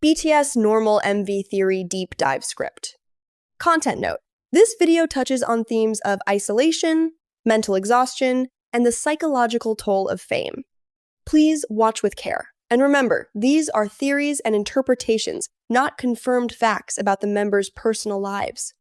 BTS Normal MV Theory Deep Dive Script. Content note: this video touches on themes of isolation, mental exhaustion, and the psychological toll of fame. Please watch with care. And remember, these are theories and interpretations, not confirmed facts about the members' personal lives.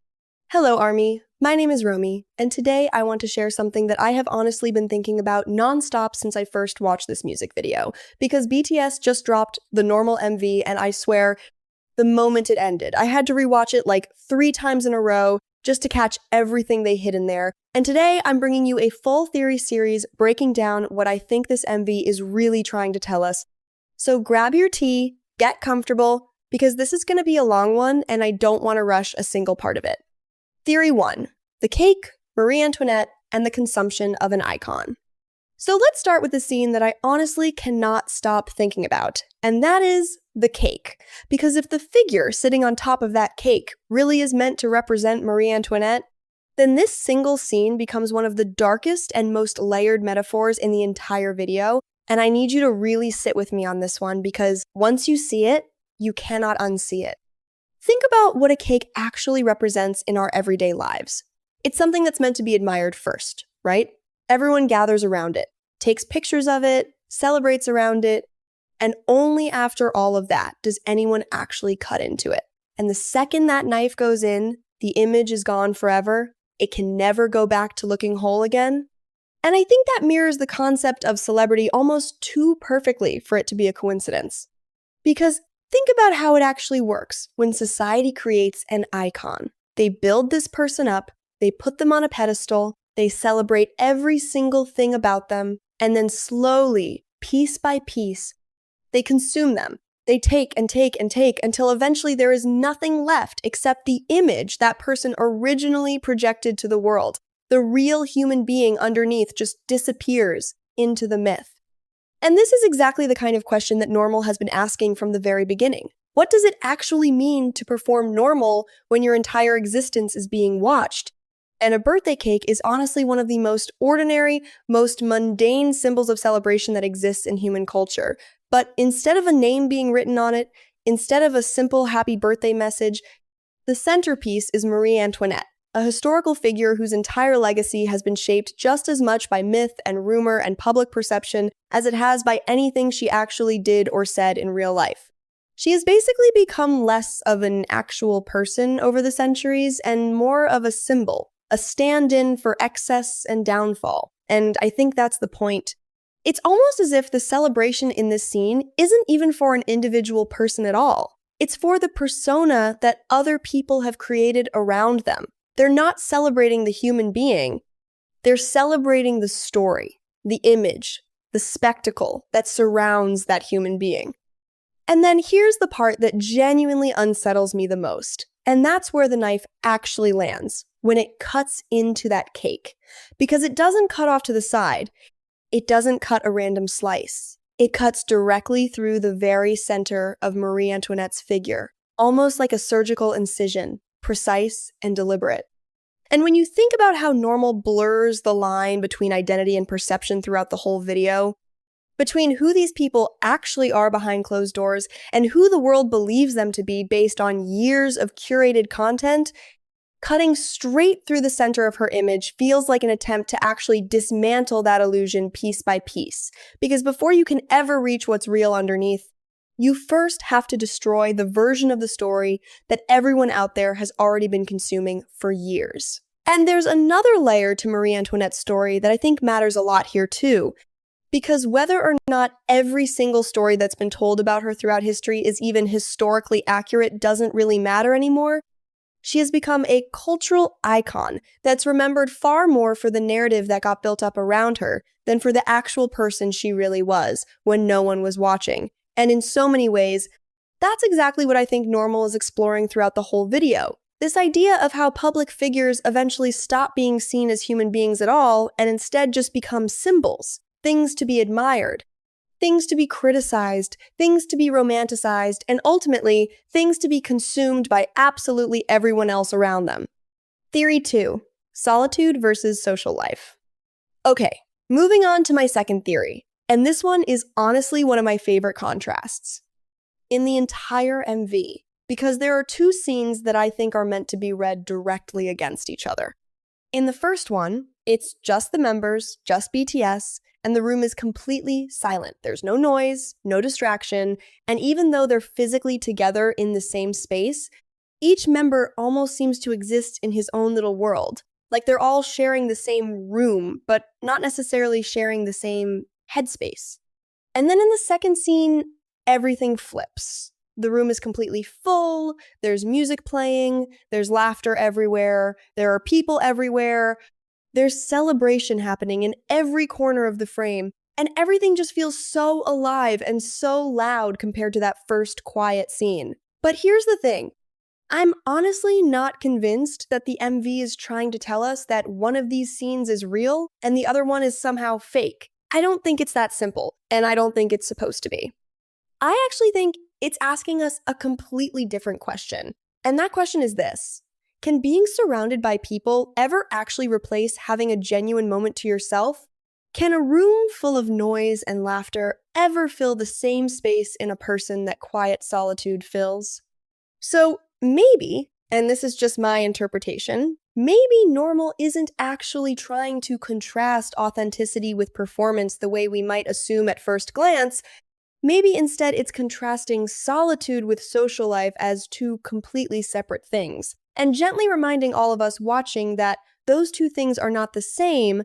Hello, ARMY. My name is Romy, and today I want to share something that I have honestly been thinking about nonstop since I first watched this music video, because BTS just dropped the Normal MV, and I swear, the moment it ended, I had to rewatch it like 3 times in a row just to catch everything they hid in there. And today I'm bringing you a full theory series breaking down what I think this MV is really trying to tell us. So grab your tea, get comfortable, because this is going to be a long one and I don't want to rush a single part of it. Theory 1. The cake, Marie Antoinette, and the consumption of an icon. So let's start with the scene that I honestly cannot stop thinking about, and that is the cake. Because if the figure sitting on top of that cake really is meant to represent Marie Antoinette, then this single scene becomes one of the darkest and most layered metaphors in the entire video, and I need you to really sit with me on this one because once you see it, you cannot unsee it. Think about what a cake actually represents in our everyday lives. It's something that's meant to be admired first, right? Everyone gathers around it, takes pictures of it, celebrates around it, and only after all of that does anyone actually cut into it. And the second that knife goes in, the image is gone forever. It can never go back to looking whole again. And I think that mirrors the concept of celebrity almost too perfectly for it to be a coincidence. Because think about how it actually works when society creates an icon. They build this person up, they put them on a pedestal, they celebrate every single thing about them, and then slowly, piece by piece, they consume them. They take and take and take until eventually there is nothing left except the image that person originally projected to the world. The real human being underneath just disappears into the myth. And this is exactly the kind of question that Normal has been asking from the very beginning. What does it actually mean to perform normal when your entire existence is being watched? And a birthday cake is honestly one of the most ordinary, most mundane symbols of celebration that exists in human culture. But instead of a name being written on it, instead of a simple happy birthday message, the centerpiece is Marie Antoinette, a historical figure whose entire legacy has been shaped just as much by myth and rumor and public perception as it has by anything she actually did or said in real life. She has basically become less of an actual person over the centuries and more of a symbol, a stand-in for excess and downfall. And I think that's the point. It's almost as if the celebration in this scene isn't even for an individual person at all. It's for the persona that other people have created around them. They're not celebrating the human being. They're celebrating the story, the image, the spectacle that surrounds that human being. And then here's the part that genuinely unsettles me the most. And that's where the knife actually lands, when it cuts into that cake. Because it doesn't cut off to the side. It doesn't cut a random slice. It cuts directly through the very center of Marie Antoinette's figure, almost like a surgical incision, precise and deliberate. And when you think about how Normal blurs the line between identity and perception throughout the whole video, between who these people actually are behind closed doors and who the world believes them to be based on years of curated content, cutting straight through the center of her image feels like an attempt to actually dismantle that illusion piece by piece. Because before you can ever reach what's real underneath, you first have to destroy the version of the story that everyone out there has already been consuming for years. And there's another layer to Marie Antoinette's story that I think matters a lot here too. Because whether or not every single story that's been told about her throughout history is even historically accurate doesn't really matter anymore. She has become a cultural icon that's remembered far more for the narrative that got built up around her than for the actual person she really was when no one was watching. And in so many ways, that's exactly what I think Normal is exploring throughout the whole video. This idea of how public figures eventually stop being seen as human beings at all and instead just become symbols, things to be admired, things to be criticized, things to be romanticized, and ultimately, things to be consumed by absolutely everyone else around them. Theory 2. Solitude versus social life. Okay, moving on to my second theory. And this one is honestly one of my favorite contrasts. in the entire MV, because there are two scenes that I think are meant to be read directly against each other. In the first one, it's just the members, just BTS, and the room is completely silent. There's no noise, no distraction, and even though they're physically together in the same space, each member almost seems to exist in his own little world. Like they're all sharing the same room, but not necessarily sharing the same headspace. And then in the second scene, everything flips. The room is completely full, there's music playing, there's laughter everywhere, there are people everywhere, there's celebration happening in every corner of the frame, and everything just feels so alive and so loud compared to that first quiet scene. But here's the thing. I'm honestly not convinced that the MV is trying to tell us that one of these scenes is real and the other one is somehow fake. I don't think it's that simple, and I don't think it's supposed to be. I actually think it's asking us a completely different question. And that question is this: can being surrounded by people ever actually replace having a genuine moment to yourself? Can a room full of noise and laughter ever fill the same space in a person that quiet solitude fills? So maybe, and this is just my interpretation, maybe Normal isn't actually trying to contrast authenticity with performance the way we might assume at first glance. Maybe instead it's contrasting solitude with social life as two completely separate things, and gently reminding all of us watching that those two things are not the same,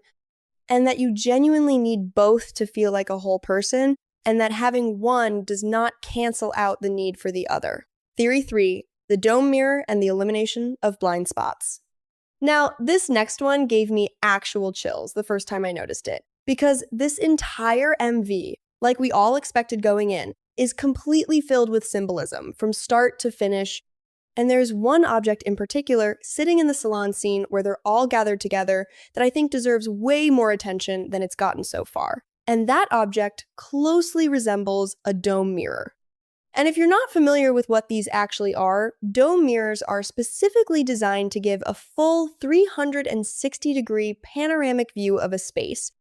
and that you genuinely need both to feel like a whole person, and that having one does not cancel out the need for the other. Theory 3, the dome mirror and the elimination of blind spots. Now, this next one gave me actual chills the first time I noticed it, because this entire MV, like we all expected going in, is completely filled with symbolism from start to finish. And there's one object in particular sitting in the salon scene where they're all gathered together that I think deserves way more attention than it's gotten so far. And that object closely resembles a dome mirror. And if you're not familiar with what these actually are, dome mirrors are specifically designed to give a full 360-degree panoramic view of a space,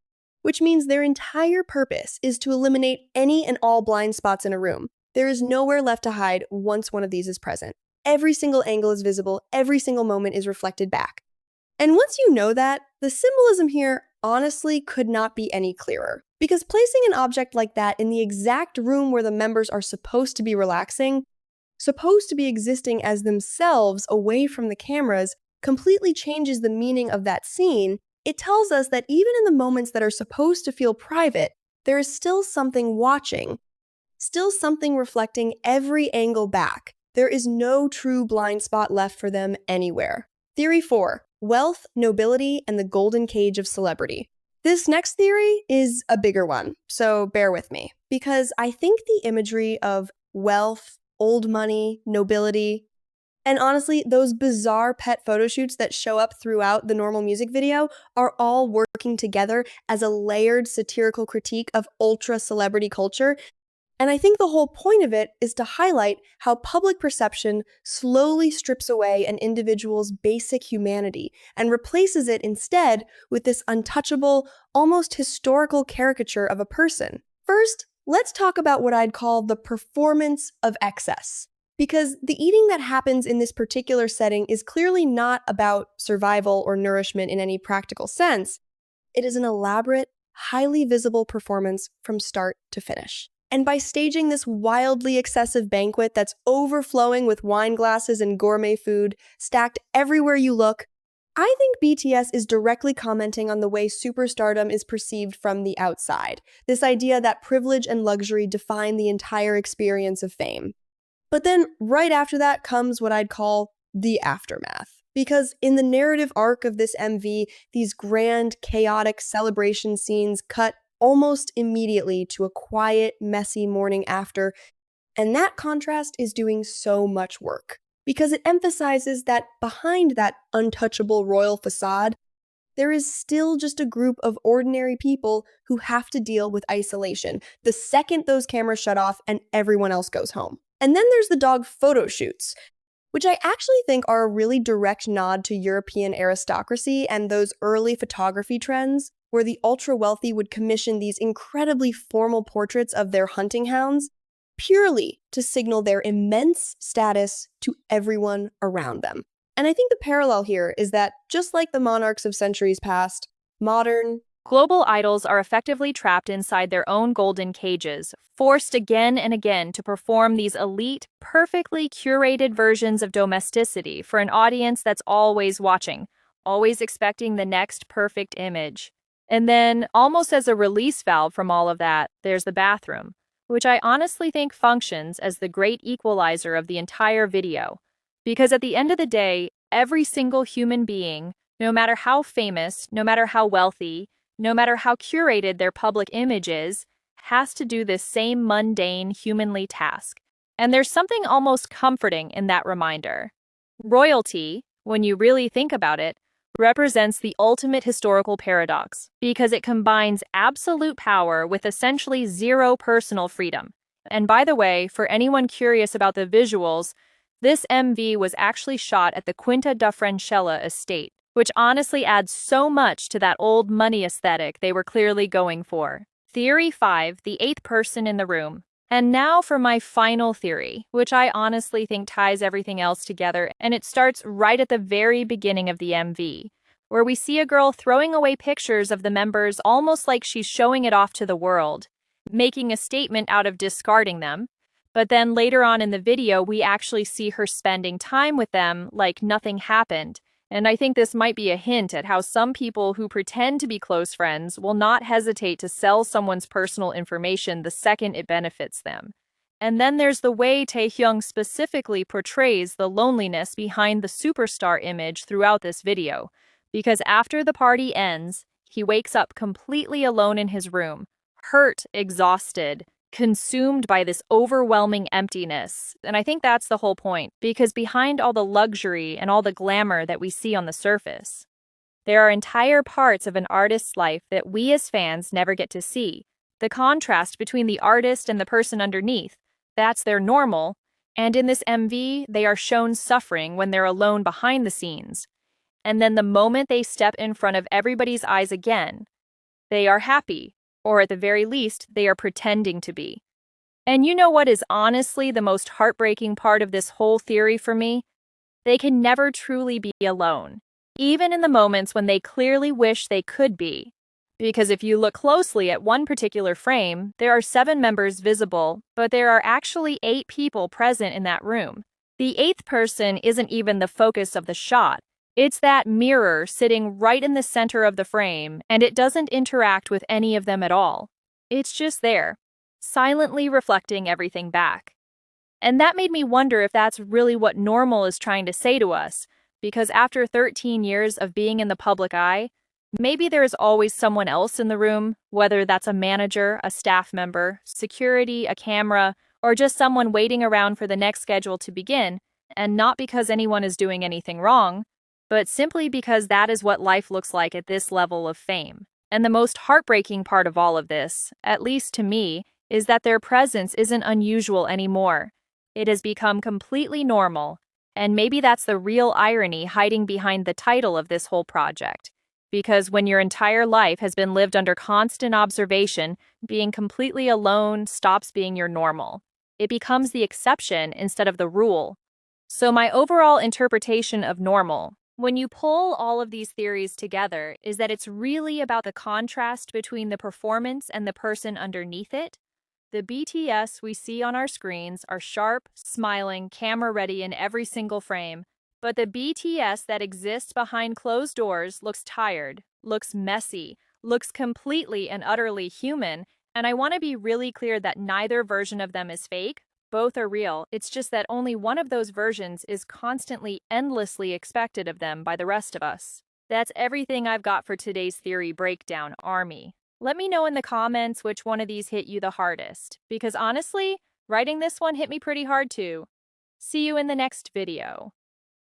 which means their entire purpose is to eliminate any and all blind spots in a room. There is nowhere left to hide once one of these is present. Every single angle is visible, every single moment is reflected back. And once you know that, the symbolism here honestly could not be any clearer. Because placing an object like that in the exact room where the members are supposed to be relaxing, supposed to be existing as themselves away from the cameras, completely changes the meaning of that scene. It tells us that even in the moments that are supposed to feel private, there is still something watching, still something reflecting every angle back. There is no true blind spot left for them anywhere. Theory 4, wealth, nobility, and the golden cage of celebrity. This next theory is a bigger one, so bear with me, because I think the imagery of wealth, old money, nobility, and honestly, those bizarre pet photo shoots that show up throughout the Normal music video are all working together as a layered satirical critique of ultra-celebrity culture. And I think the whole point of it is to highlight how public perception slowly strips away an individual's basic humanity and replaces it instead with this untouchable, almost historical caricature of a person. First, let's talk about what I'd call the performance of excess. Because the eating that happens in this particular setting is clearly not about survival or nourishment in any practical sense. It is an elaborate, highly visible performance from start to finish. And by staging this wildly excessive banquet that's overflowing with wine glasses and gourmet food stacked everywhere you look, I think BTS is directly commenting on the way superstardom is perceived from the outside, this idea that privilege and luxury define the entire experience of fame. But then right after that comes what I'd call the aftermath. Because in the narrative arc of this MV, these grand, chaotic celebration scenes cut almost immediately to a quiet, messy morning after, and that contrast is doing so much work. Because it emphasizes that behind that untouchable royal facade, there is still just a group of ordinary people who have to deal with isolation the second those cameras shut off and everyone else goes home. And then there's the dog photo shoots, which I actually think are a really direct nod to European aristocracy and those early photography trends where the ultra-wealthy would commission these incredibly formal portraits of their hunting hounds. purely to signal their immense status to everyone around them. And I think the parallel here is that, just like the monarchs of centuries past, modern global idols are effectively trapped inside their own golden cages, forced again and again to perform these elite, perfectly curated versions of domesticity for an audience that's always watching, always expecting the next perfect image. And then, almost as a release valve from all of that, there's the bathroom, which I honestly think functions as the great equalizer of the entire video. Because at the end of the day, every single human being, no matter how famous, no matter how wealthy, no matter how curated their public image is, has to do this same mundane, humanly task. And there's something almost comforting in that reminder. Royalty, when you really think about it, represents the ultimate historical paradox because it combines absolute power with essentially zero personal freedom. And by the way, for anyone curious about the visuals, this MV was actually shot at the Quinta da Francella estate, which honestly adds so much to that old money aesthetic they were clearly going for. Theory 5, the eighth person in the room. And now for my final theory, which I honestly think ties everything else together, and it starts right at the very beginning of the MV, where we see a girl throwing away pictures of the members almost like she's showing it off to the world, making a statement out of discarding them. But then later on in the video, we actually see her spending time with them like nothing happened. And I think this might be a hint at how some people who pretend to be close friends will not hesitate to sell someone's personal information the second it benefits them. And then there's the way Taehyung specifically portrays the loneliness behind the superstar image throughout this video. Because after the party ends, he wakes up completely alone in his room, hurt, exhausted, consumed by this overwhelming emptiness. And I think that's the whole point, because behind all the luxury and all the glamour that we see on the surface, there are entire parts of an artist's life that we as fans never get to see. The contrast between the artist and the person underneath, that's their normal, and in this MV, they are shown suffering when they're alone behind the scenes. And then the moment they step in front of everybody's eyes again, they are happy. Or at the very least, they are pretending to be. And you know what is honestly the most heartbreaking part of this whole theory for me? They can never truly be alone, even in the moments when they clearly wish they could be. Because if you look closely at one particular frame, there are 7 members visible, but there are actually 8 people present in that room. The 8th person isn't even the focus of the shot. It's that mirror sitting right in the center of the frame, and it doesn't interact with any of them at all. It's just there, silently reflecting everything back. And that made me wonder if that's really what Normal is trying to say to us, because after 13 years of being in the public eye, maybe there is always someone else in the room, whether that's a manager, a staff member, security, a camera, or just someone waiting around for the next schedule to begin, and not because anyone is doing anything wrong, but simply because that is what life looks like at this level of fame. And the most heartbreaking part of all of this, at least to me, is that their presence isn't unusual anymore. It has become completely normal, and maybe that's the real irony hiding behind the title of this whole project. Because when your entire life has been lived under constant observation, being completely alone stops being your normal. It becomes the exception instead of the rule. So my overall interpretation of Normal, when you pull all of these theories together, is that it's really about the contrast between the performance and the person underneath it. The BTS we see on our screens are sharp, smiling, camera-ready in every single frame. But the BTS that exists behind closed doors looks tired, looks messy, looks completely and utterly human, and I want to be really clear that neither version of them is fake. Both are real. It's just that only one of those versions is constantly, endlessly expected of them by the rest of us. That's everything I've got for today's theory breakdown, Army. Let me know in the comments which one of these hit you the hardest, because honestly, writing this one hit me pretty hard too. See you in the next video.